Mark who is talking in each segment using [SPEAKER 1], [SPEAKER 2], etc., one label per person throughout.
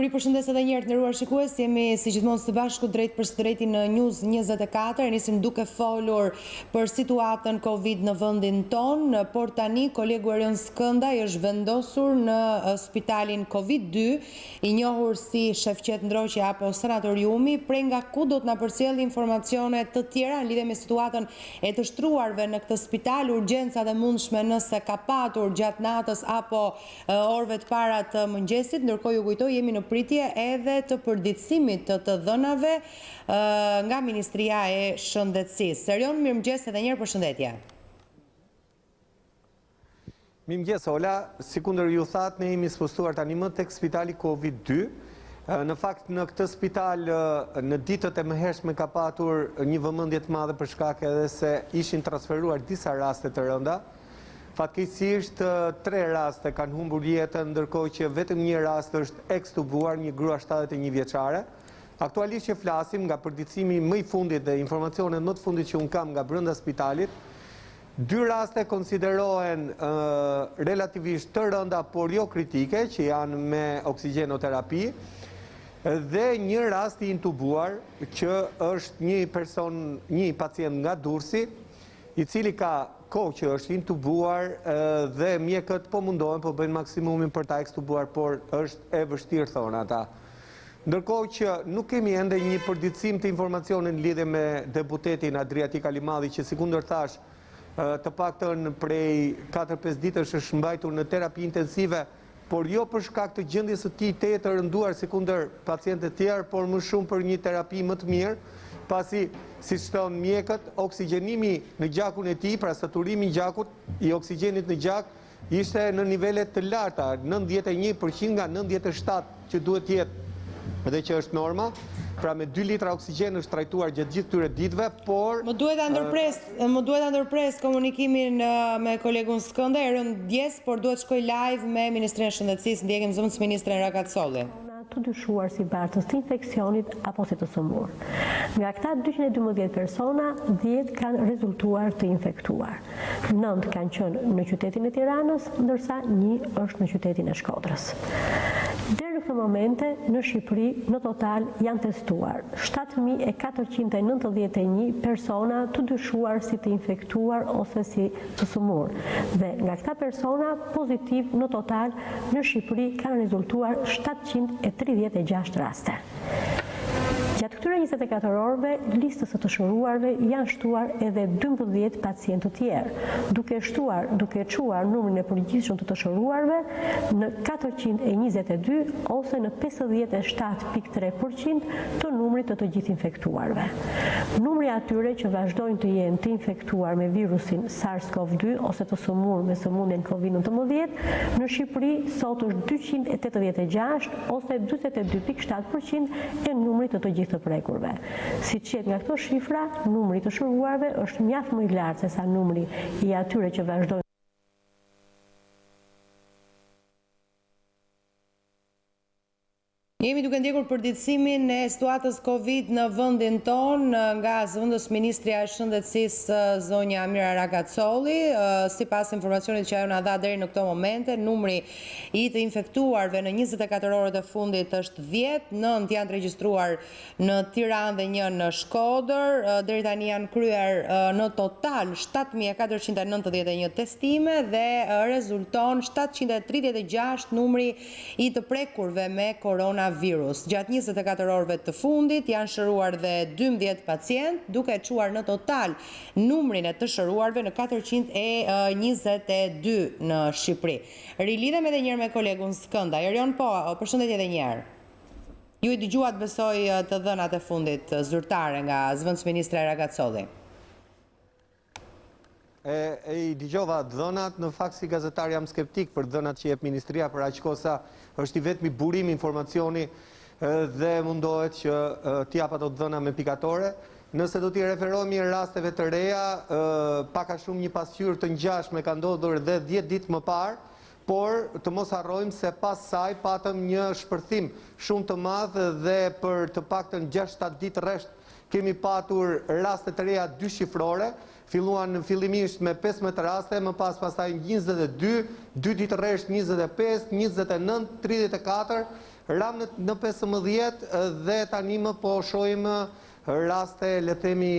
[SPEAKER 1] ripërshëndes edhe një herë të nderuar shikues, jemi si gjithmonë së bashku drejt për së drejti në News 24. Nisim duke folur për situatën Covid në vendin ton, por tani kolegu Erion Skëndaj është vendosur në spitalin Covid-2, i njohur si shefqet ndroqe apo sanatoriumi, prej nga ku do të na përcjellë informacione të tjera në lidhje me situatën e të shtruarve në këtë spital, urgjencat e mundshme nëse ka patur gjatë natës apo orëve të para të mëngjesit, ndërkohë ju kujtoj jemi në pritje edhe të përditësimit të dhënave nga Ministria e Shëndetësisë. Erion, mirëmëngjes edhe një herë, përshëndetje.
[SPEAKER 2] Mirëmëngjes Ola, sikundër ju thatë, ne jemi spostuar tani më tek spitali Covid-2. Në fakt në këtë spital në ditët e mëhershme ka patur një vëmendje të madhe për shkak edhe se ishin transferuar disa raste të rënda. Fatkeqësisht 3 raste kanë humbur jetën, ndërkohë që vetëm një rast është ekstubuar, një grua 71 vjeçare. Aktualisht që flasim nga përditësimi më i fundit dhe informacionet më të fundit që unë kam nga brenda spitalit, 2 raste konsiderohen relativisht të rënda, por jo kritike, që janë me oksigjenoterapi, dhe një rast i intubuar, që është një pacient nga Durrësi, i cili ka kohë që është intubuar dhe mjekët po mundohen, po bëjnë maksimumin për ta ekstubuar, por është e vështirë, thonë ata. Ndërkohë që nuk kemi ende një përditësim të informacionin lidhje me deputetin Adriatik Alimadhi, që sikundër thash, të paktën prej 4-5 ditësh është mbajtur në terapi intensive, por jo për shkak të gjendjes së tij të rënduar sikundër pacientë të tjerë, por më shumë për një terapi më të mirë, pasi, siç thonë mjekët, oksigjenimi në gjakun e tij, pra saturimi i gjakut i oksigjenit në gjak, ishte në nivele të larta, 91% nga 97 që duhet jetë dhe që është norma. Pra me 2 litra oksigjen është trajtuar gjatë gjithë këtyre ditëve, por...
[SPEAKER 1] Më duhet ta ndërpres komunikimin me kolegun Skëndaj, Erion djes, por duhet shkoj live me Ministrinë e Shëndetësisë, ndjekim zëvendës ministren Rakacolli.
[SPEAKER 3] Të dyshuar si bartës të infekcionit apo si të sëmur. Nga këta 212 persona, 10 kanë rezultuar të infektuar. 9 kanë qënë në qytetin e Tiranës, ndërsa 1 është në qytetin e Shkodrës. Deri në këtë momente, në Shqipëri, në total janë testuar 7.491 persona të dyshuar si të infektuar ose si të sëmur. Dhe nga këta persona, pozitiv në total, në Shqipëri kanë rezultuar 736 raste. Gjatë këtyre 24 orëve, listës së të shëruarve janë shtuar edhe 12 pacientë të tjerë, duke çuar numrin e përgjithshëm të shëruarve në 422 ose në 57.3% të numrit të gjithë infektuarve. Numri atyre që vazhdojnë të jenë të infektuar me virusin SARS-CoV-2 ose të sëmurë me sëmundjen COVID-19 në Shqipëri sot është 286 ose 42.7% e numrit të gjithë të prekurve. Si qet nga këto shifra, numri të shëruarve është mjaft më i lartë se sa numri i atyre që vazhdojnë.
[SPEAKER 1] Jemi duke ndjekur përditësimin e situatës Covid në vendin ton nga zëvendës Ministria e Shëndetësisë zonja Amira Rakacolli. Sipas informacionit që ajo na dha deri në këto momente, numri i të infektuarve në 24 orët e fundit është 10, 9 janë të regjistruar në Tiranë dhe 1 në Shkodër. Deri tani janë kryer në total 7.491 testime dhe rezulton 736 numri i të prekurve me koronavirus. Gjatë 24 orëve të fundit janë shëruar dhe 12 pacientë, duke çuar në total numrin e të shëruarve në 422 në Shqipëri. Rilidhem edhe një herë me kolegun Skëndaj. Erion, po, përshëndetje edhe një herë. Ju i dëgjuat besoj të dhënat e fundit zyrtare nga zëvendës ministre Rakacolli.
[SPEAKER 2] I dëgjova dhënat, në fakt si gazetar jam skeptik për dhënat që jep Ministria, për aq kohë sa është i vetmi burim informacioni dhe mundohet që t'i jap ato dhëna me pikatore. Nëse do t'i referohemi rasteve të reja, pak a shumë një pasqyrë të ngjashme ka ndodhur edhe 10 ditë më parë, por të mos harrojmë se pas saj patëm një shpërthim shumë të madh dhe për të paktën 6-7 ditë rresht kemi patur raste të reja 2 shifrore, filluan fillimisht me 15 raste, më pastaj 22, 2 ditë rresht 25, 29, 34, ram në 15 dhe tani më po shohim raste, le themi,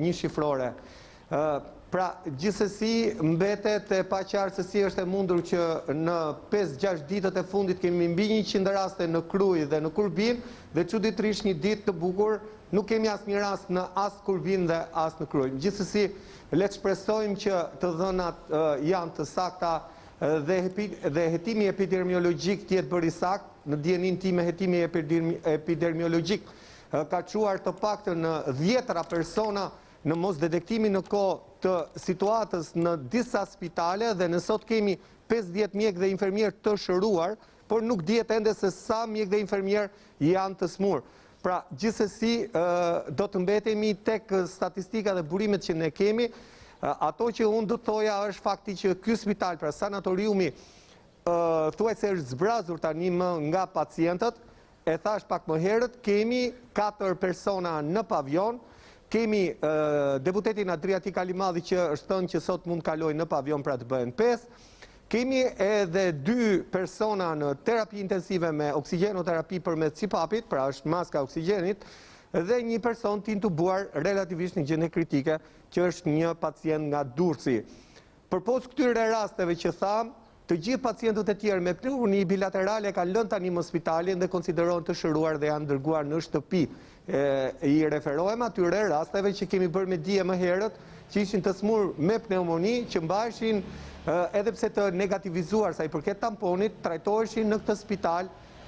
[SPEAKER 2] një shifrore. Pra, gjithsesi mbetet e paqartë se si është e mundur që në 5-6 ditët e fundit kemi mbi 100 raste në Kruj dhe në Kurbin, dhe çuditërisht një ditë të bukur nuk kemi asnjë rast në as Kurbin dhe as në Kruj. Gjithsesi, le të shpresojmë që të dhënat janë të sakta dhe hetimi epidemiologjik të jetë bërë i saktë. Në dijenin time hetimi epidemiologjik ka çuar të paktën në 10 persona në mos detektimin në kohë të situatës në disa spitale, dhe ne sot kemi 50 mjek dhe infermier të shëruar, por nuk dihet ende se sa mjek dhe infermier janë të smur. Pra, gjithsesi do të mbetemi tek statistika dhe burimet që ne kemi. Ato që unë do të thoja është fakti që ky spital, pra sanatoriumi, thuajse është zbrazur tani më nga pacientët. E thash pak më herët, kemi 4 persona në pavijon. Kemi deputetin Adriatik Alimadhi që është thënë që sot mund kalojë në pavijon, pra të bëhen 5. Kemi edhe 2 persona në terapi intensive me oksigjenoterapi përmes CPAP-it, pra është maska oksigjenit, dhe një person të intubuar relativisht në gjendje kritike, që është një pacient nga Durrësi. Përpos këtyre rasteve që tham, të gjithë pacientët e tjerë me pneumoni bilaterale kanë lënë tani në spitalin dhe konsiderohen të shëruar dhe janë dërguar në shtëpi. I referohem atyre rasteve që kemi bërë me dije më herët, që ishin të smur me pneumoni, që mbaheshin edhe pse të negativizuar sa i përket tamponit, trajtoheshin në këtë spital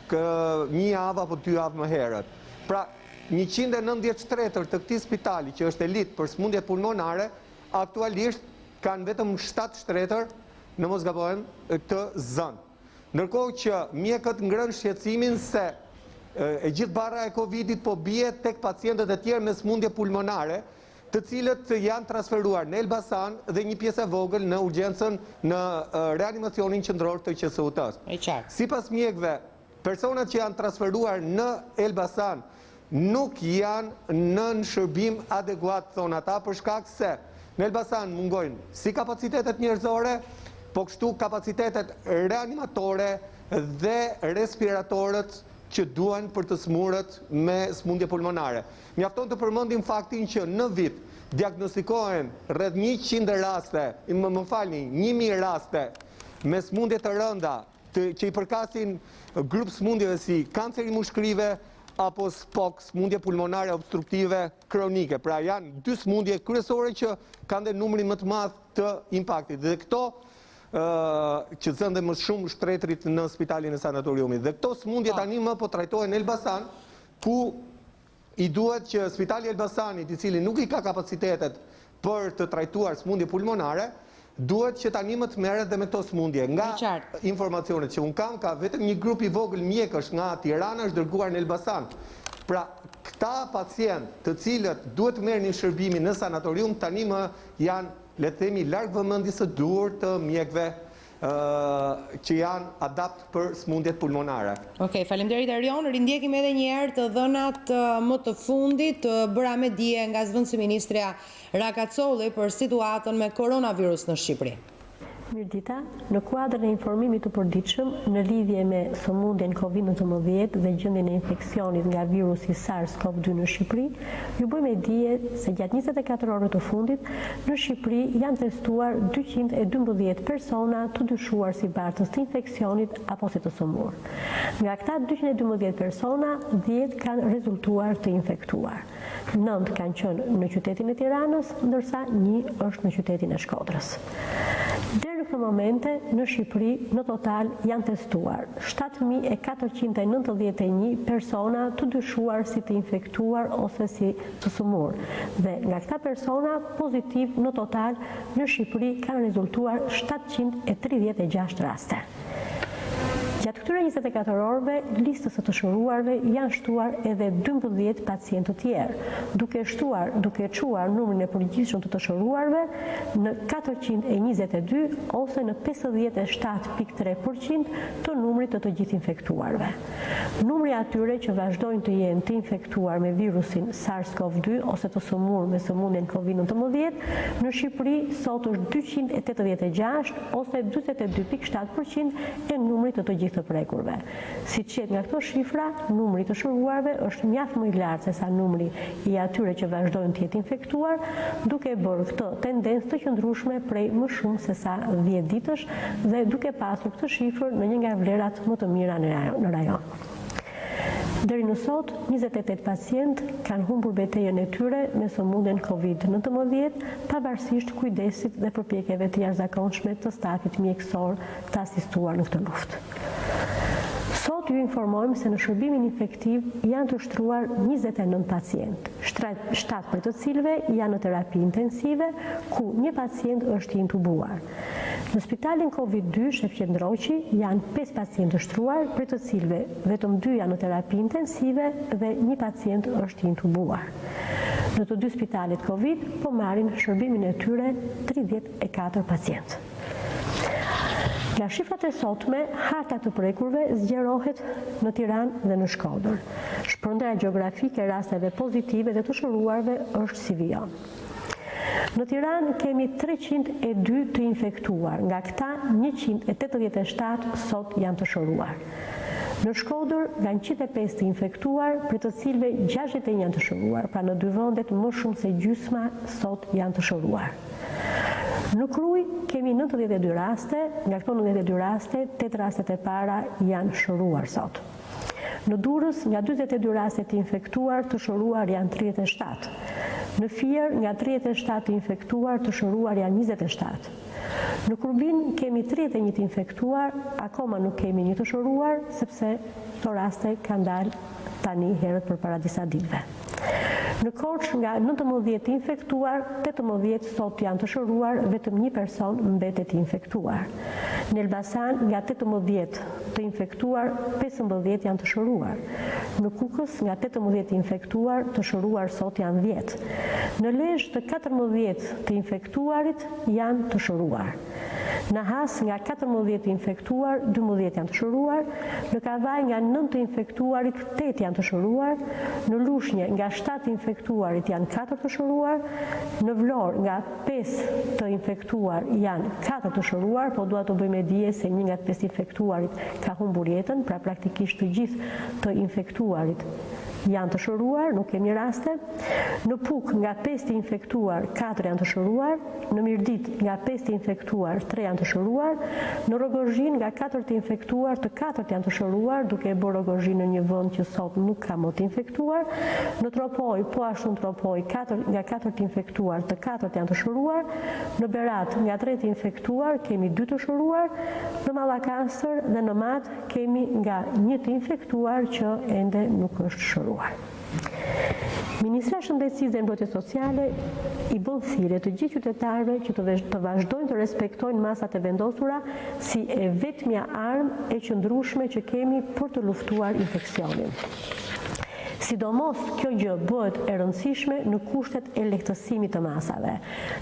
[SPEAKER 2] një javë apo 2 javë më herët. Pra, 190 shtretër të këtij spitali, që është elit për smundje pulmonare, aktualisht kanë vetëm 7 shtretër, në mos gabohem, të zënë. Ndërkohë që mjekët ngrënë shqetësimin se e gjithë barra e Covidit po bie tek pacientët e tjerë me smundje pulmonare, të cilët janë transferuar në Elbasan dhe një pjesë e vogël në urgjencën në reanimacionin qendror të QSU-s. Sipas mjekëve, personat që janë transferuar në Elbasan nuk janë në shërbim adekuat, thonë ata, për shkak se në Elbasan mungojnë si kapacitetet njerëzore, po kështu kapacitetet reanimatore dhe respiratorët që duan për të smurët me smundje pulmonare. Mjafton të përmendim faktin që në vit diagnostikohen rreth 100 raste, më falni, 1000 raste me smundje të rënda që i përkasin grup smundjeve si kanceri mushkrive apo SPOK, smundje pulmonare obstruktive kronike. Pra janë 2 smundje kryesore që kanë dhe numrin më të madh të impaktit. Dhe këto që zënde më shumë shtretrit në spitalin e sanatoriumit. Dhe këto smundje tani më po trajtohen në Elbasan, ku i duhet që spitali Elbasanit, i cili nuk i ka kapacitetet për të trajtuar smundje pulmonare, duhet që tani më të merret dhe me këto smundje. Nga informacionet që unë kam, ka vetëm një grup i vogël mjekësh nga Tirana është dërguar në Elbasan. Pra, këta pacient të cilët duhet merrnin shërbimin në sanatorium, tani më janë, le të themi, larg vëmendjes së duhur të mjekëve që janë adapt për smundjet pulmonare.
[SPEAKER 1] Okej, faleminderit Arion. Rindjekim edhe një herë të dhënat më të fundit bëra me dije nga zëvendësi ministrja Rakacolli për situatën me koronavirus në Shqipëri.
[SPEAKER 3] Mirëdita, në kuadrën e informimit të përditshëm në lidhje me sëmundjen Covid-19 dhe gjendjen e infeksionit nga virusi SARS-CoV-2 në Shqipëri, ju bëjmë dije se gjatë 24 orëve të fundit në Shqipëri janë testuar 212 persona të dyshuar si bartës të infeksionit apo si të sëmurë. Nga këta 212 persona, 10 kanë rezultuar të infektuar. 9 kanë qenë në qytetin e Tiranës, ndërsa 1 është në qytetin e Shkodrës. Deri në këtë momente, në Shqipëri, në total janë testuar 7.491 persona të dyshuar si të infektuar ose si të sëmur. Dhe nga këta persona, pozitiv në total, në Shqipëri kanë rezultuar 736 raste. Gjatë këtyre 24 orëve, listës së të shëruarve janë shtuar edhe 12 pacientë të tjerë, duke çuar numrin e përgjithshëm të shëruarve në 422 ose në 57.3% të numrit të gjithë infektuarve. Numri atyre që vazhdojnë të jenë të infektuar me virusin SARS-CoV-2 ose të sëmurë me sëmundjen Covid-19 në Shqipëri sot është 286 ose 42.7% e numrit të gjithë të prekurve. Siç qet nga këto shifra, numri të shëruarve është mjaft më i lartë se sa numri i atyre që vazhdojnë të jetë infektuar, duke bërë këtë tendencë të qëndrueshme prej më shumë se sa 10 ditësh dhe duke pasur këtë shifër në një nga vlerat më të mira në rajon. Deri në sot, 28 pacientë kanë humbur betejën e tyre me sëmundjen Covid-19, pavarësisht kujdesit dhe përpjekjeve të jashtëzakonshme të stafit mjekësor të asistuar në këtë luftë. Sot ju informojmë se në shërbimin infektiv janë të shtruar 29 pacientë, 7 për të cilëve janë në terapi intensive, ku një pacient është i intubuar. Në spitalin Covid-2 Shef Qendroqi janë 5 pacientë të shtruar, për të cilëve vetëm 2 janë në terapi intensive dhe një pacient është i intubuar. Në të dy spitalet Covid po marrin shërbimin e tyre 34 pacientë. Nga shifrat e sotme, harta të prekurve zgjerohet në Tiranë dhe në Shkodër. Shpërndarja gjeografike e rasteve pozitive dhe të shëruarve është si vijon. Në Tiranë kemi 302 të infektuar, nga këta 187 sot janë të shëruar. Në Shkodër janë 105 të infektuar, për të cilëve 61 janë të shëruar, pra në dy vendet më shumë se gjysma sot janë të shëruar. Në Kruj kemi 92 raste, nga këto 92 raste, 8 rastet e para janë shëruar sot. Në Durrës, nga 42 raste të infektuar, të shëruar janë 37. Në Fier, nga 37 të infektuar, të shëruar janë 27. Në Kurbin kemi 31 të infektuar, akoma nuk kemi një të shëruar, sepse këto raste kanë dalë tani herët përpara disa ditëve. Në Korçë nga 19 të infektuar, 18 sot janë të shëruar, vetëm një person mbetet i infektuar. Në Elbasan nga 18 të infektuar, 15 janë të shëruar. Në Kukës nga 18 të infektuar, të shëruar sot janë 10. Në Lezhë të 14 të infektuarit janë të shëruar. Në Has nga 14 të infektuar, 12 janë të shëruar. Në Kavaj nga 9 të infektuarit, 8 janë të shëruar. Në Lushnjë nga 7 të infektuarit janë 4 të shëruar. Në Vlorë nga 5 të infektuar janë 4 të shëruar, po dua të bëjmë dije se një nga 5 infektuarit ka humbur jetën, pra praktikisht të gjithë të infektuarit janë të shëruar, nuk kemi raste. Në Puk nga 5 të infektuar, 4 janë të shëruar. Në Mirdit nga 5 të infektuar, 3 janë të shëruar. Në Rogozhin nga 4 të infektuar, të 4 janë të shëruar, duke bërë Rogozhin në një vend që sot nuk ka më të infektuar. Në Tropoj, po ashtu në Tropoj, nga 4 të infektuar, të 4 janë të shëruar. Në Berat nga 3 të infektuar, kemi 2 të shëruar. Në Mallakastër dhe në Mat kemi nga 1 të infektuar që ende nuk është shëruar. Ministria e Shëndetësisë dhe Mbrojtjes Sociale i bën thirrje të gjithë qytetarëve që të vazhdojnë të respektojnë masat e vendosura si e vetmja armë e qëndrueshme që kemi për të luftuar infeksionin. Sidomos kjo gjë bëhet e rëndësishme në kushtet e lehtësimit të masave.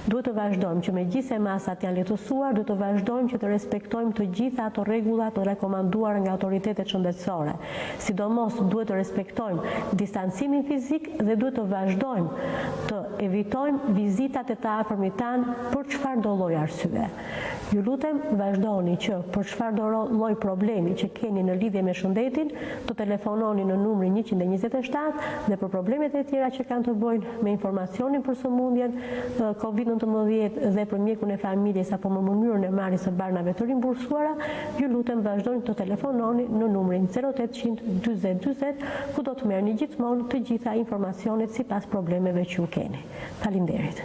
[SPEAKER 3] Duhet të vazhdojmë që megjithëse masat janë lehtësuar, duhet të vazhdojmë që të respektojmë të gjitha ato rregulla të rekomanduara nga autoritetet shëndetësore. Sidomos duhet të respektojmë distancimin fizik dhe duhet të vazhdojmë të evitojmë vizitat e të afërmit tan për çfarëdo lloj arsye. Ju lutem vazhdoni që për çfarëdo lloj problemi që keni në lidhje me shëndetin, të telefononi në numrin 127 dhe për problemet e tjera që kanë të bëjnë me informacionin për sëmundjen Covid-19 dhe për mjekun e familjes apo më mënyrën e marrjes së barnave të rimbursuara, ju lutem vazhdoni të telefononi në numrin 0800 40 40, ku do të merrni gjithmonë të gjitha informacionet sipas problemeve që ju keni. Faleminderit.